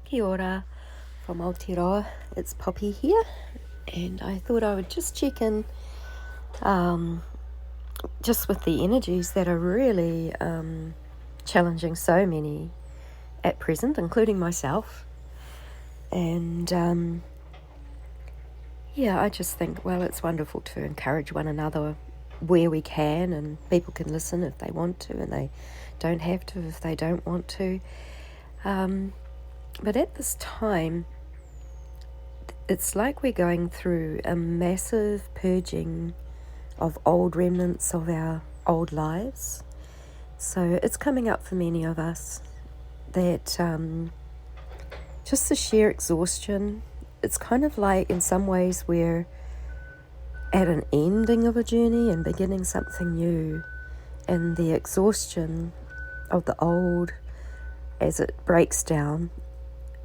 Kia ora from Aotearoa. It's Poppy here, and I thought I would just check in just with the energies that are really challenging so many at present, including myself. And I just think, well, it's wonderful to encourage one another where we can, and people can listen if they want to, and they don't have to if they don't want to. But at this time, it's like we're going through a massive purging of old remnants of our old lives. So it's coming up for many of us that just the sheer exhaustion, it's kind of like in some ways we're at an ending of a journey and beginning something new. And the exhaustion of the old as it breaks down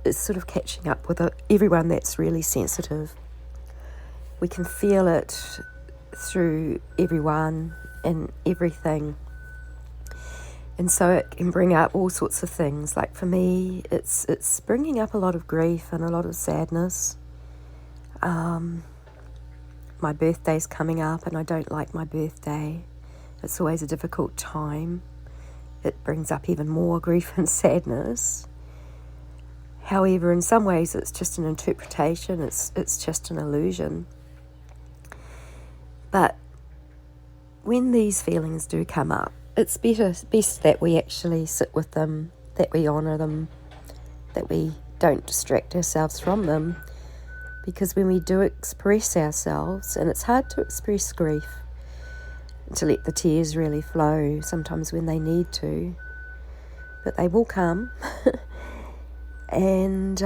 is sort of catching up with everyone that's really sensitive. We can feel it through everyone and everything. And so it can bring up all sorts of things. Like for me, it's bringing up a lot of grief and a lot of sadness. My birthday's coming up and I don't like my birthday. It's always a difficult time. It brings up even more grief and sadness. However, in some ways it's just an interpretation, it's just an illusion. But when these feelings do come up, it's best that we actually sit with them, that we honour them, that we don't distract ourselves from them. Because when we do express ourselves, and it's hard to express grief, to let the tears really flow sometimes when they need to, but they will come. And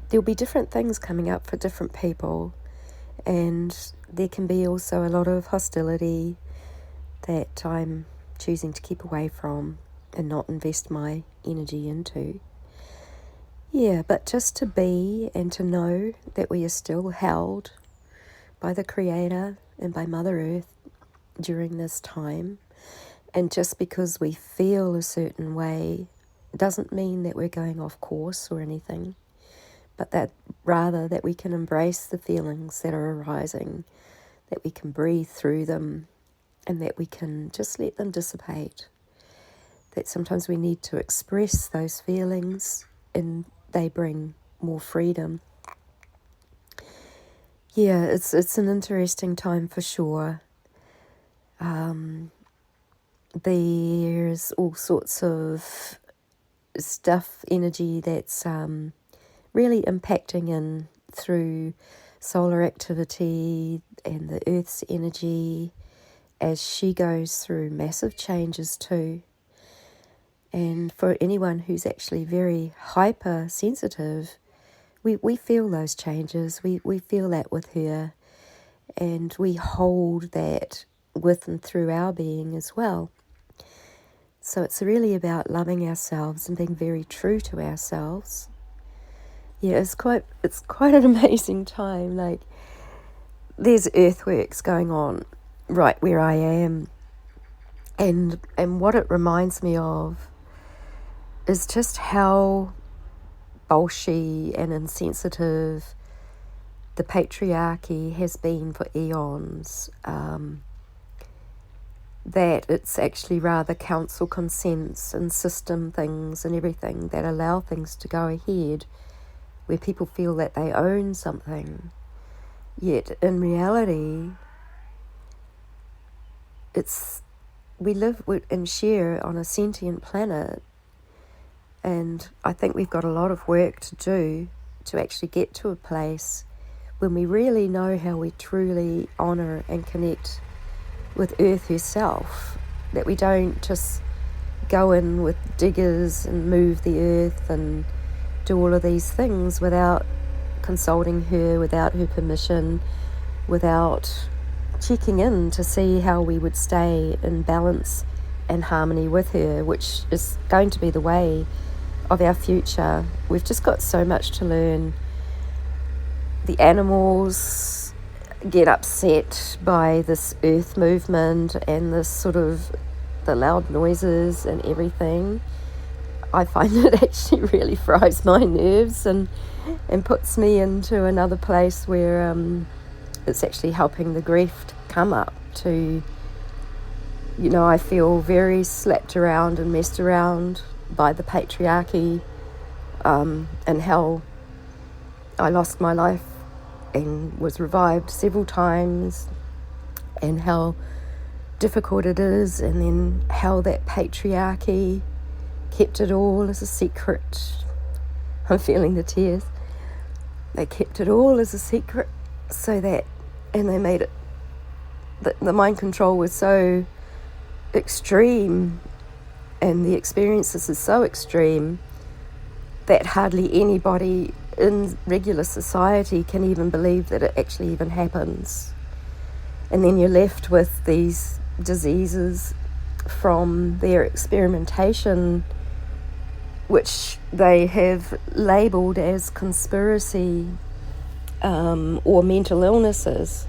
there'll be different things coming up for different people, and there can be also a lot of hostility that I'm choosing to keep away from and not invest my energy into. But just to be and to know that we are still held by the Creator and by Mother Earth during this time, and just because we feel a certain way doesn't mean that we're going off course or anything, but that rather that we can embrace the feelings that are arising, that we can breathe through them, and that we can just let them dissipate. That sometimes we need to express those feelings and they bring more freedom. It's an interesting time for sure. There's all sorts of stuff, energy that's really impacting in through solar activity and the Earth's energy as she goes through massive changes too. And for anyone who's actually very hypersensitive, we feel those changes. We feel that with her, and we hold that with and through our being as well. So it's really about loving ourselves and being very true to ourselves. It's quite an amazing time. Like, there's earthworks going on right where I am, and what it reminds me of is just how bolshy and insensitive the patriarchy has been for eons. That it's actually rather council consents and system things and everything that allow things to go ahead where people feel that they own something. Yet in reality, we live and share on a sentient planet, and I think we've got a lot of work to do to actually get to a place when we really know how we truly honour and connect with Earth herself, that we don't just go in with diggers and move the earth and do all of these things without consulting her, without her permission, without checking in to see how we would stay in balance and harmony with her, which is going to be the way of our future. We've just got so much to learn. The animals get upset by this earth movement and this sort of the loud noises and everything. I find it actually really fries my nerves and puts me into another place where it's actually helping the grief to come up to, I feel very slapped around and messed around by the patriarchy, and how I lost my life and was revived several times, and how difficult it is, and then how that patriarchy kept it all as a secret. I'm feeling the tears. They kept it all as a secret so that, and they made it, the mind control was so extreme and the experiences are so extreme that hardly anybody in regular society can even believe that it actually even happens. And then you're left with these diseases from their experimentation, which they have labelled as conspiracy or mental illnesses.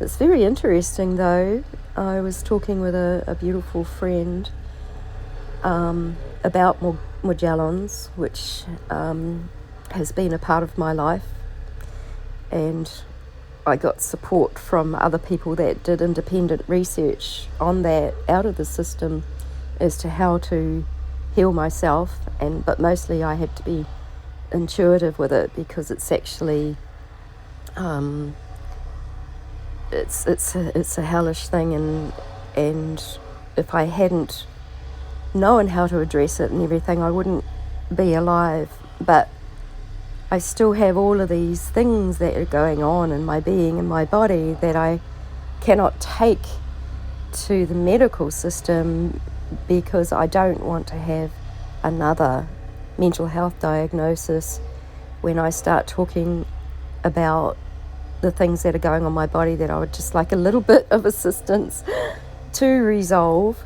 It's very interesting though. I was talking with a beautiful friend about Morgellons, which has been a part of my life, and I got support from other people that did independent research on that out of the system as to how to heal myself, but mostly I had to be intuitive with it because it's actually it's a hellish thing, and if I hadn't known how to address it and everything, I wouldn't be alive. But I still have all of these things that are going on in my being and my body that I cannot take to the medical system because I don't want to have another mental health diagnosis when I start talking about the things that are going on my body that I would just like a little bit of assistance to resolve.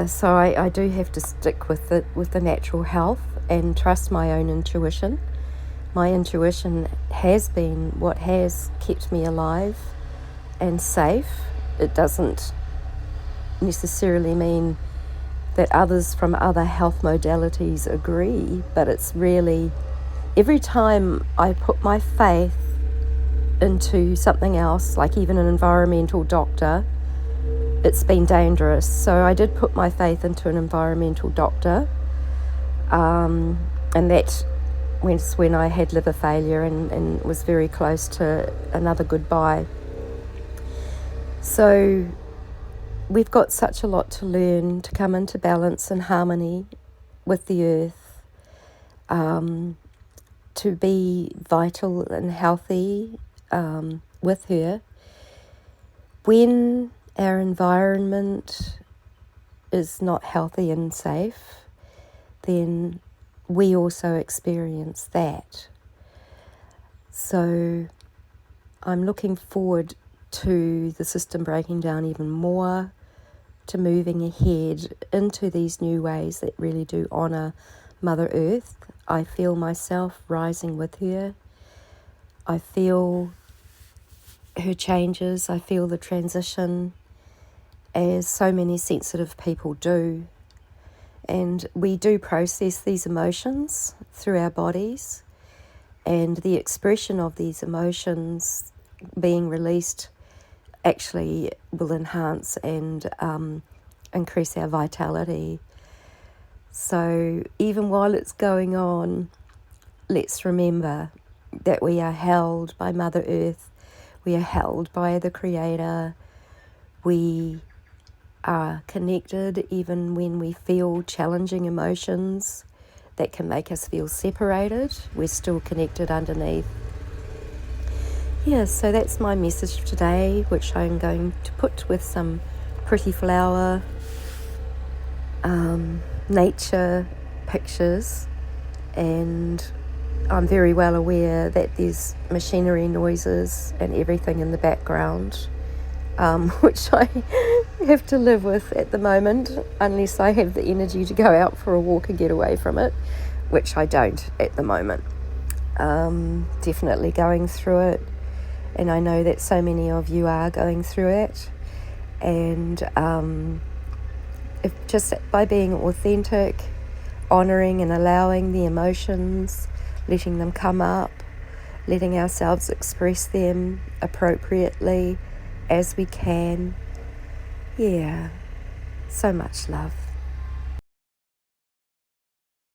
So I do have to stick with the natural health and trust my own intuition. My intuition has been what has kept me alive and safe. It doesn't necessarily mean that others from other health modalities agree, but it's really every time I put my faith into something else, like even an environmental doctor, it's been dangerous. So I did put my faith into an environmental doctor, and that was when I had liver failure and was very close to another goodbye. So we've got such a lot to learn to come into balance and harmony with the earth, to be vital and healthy with her. When our environment is not healthy and safe, then we also experience that. So I'm looking forward to the system breaking down even more, to moving ahead into these new ways that really do honour Mother Earth. I feel myself rising with her. I feel her changes. I feel the transition, as so many sensitive people do. And we do process these emotions through our bodies, and the expression of these emotions being released actually will enhance and increase our vitality. So even while it's going on, let's remember that we are held by Mother Earth, we are held by the Creator, we are connected even when we feel challenging emotions that can make us feel separated. We're still connected underneath. So that's my message today, which I'm going to put with some pretty flower nature pictures, and I'm very well aware that there's machinery noises and everything in the background, which I have to live with at the moment, unless I have the energy to go out for a walk and get away from it, which I don't at the moment. Definitely going through it, and I know that so many of you are going through it, and just by being authentic, honouring and allowing the emotions, letting them come up, letting ourselves express them appropriately as we can. Yeah, so much love.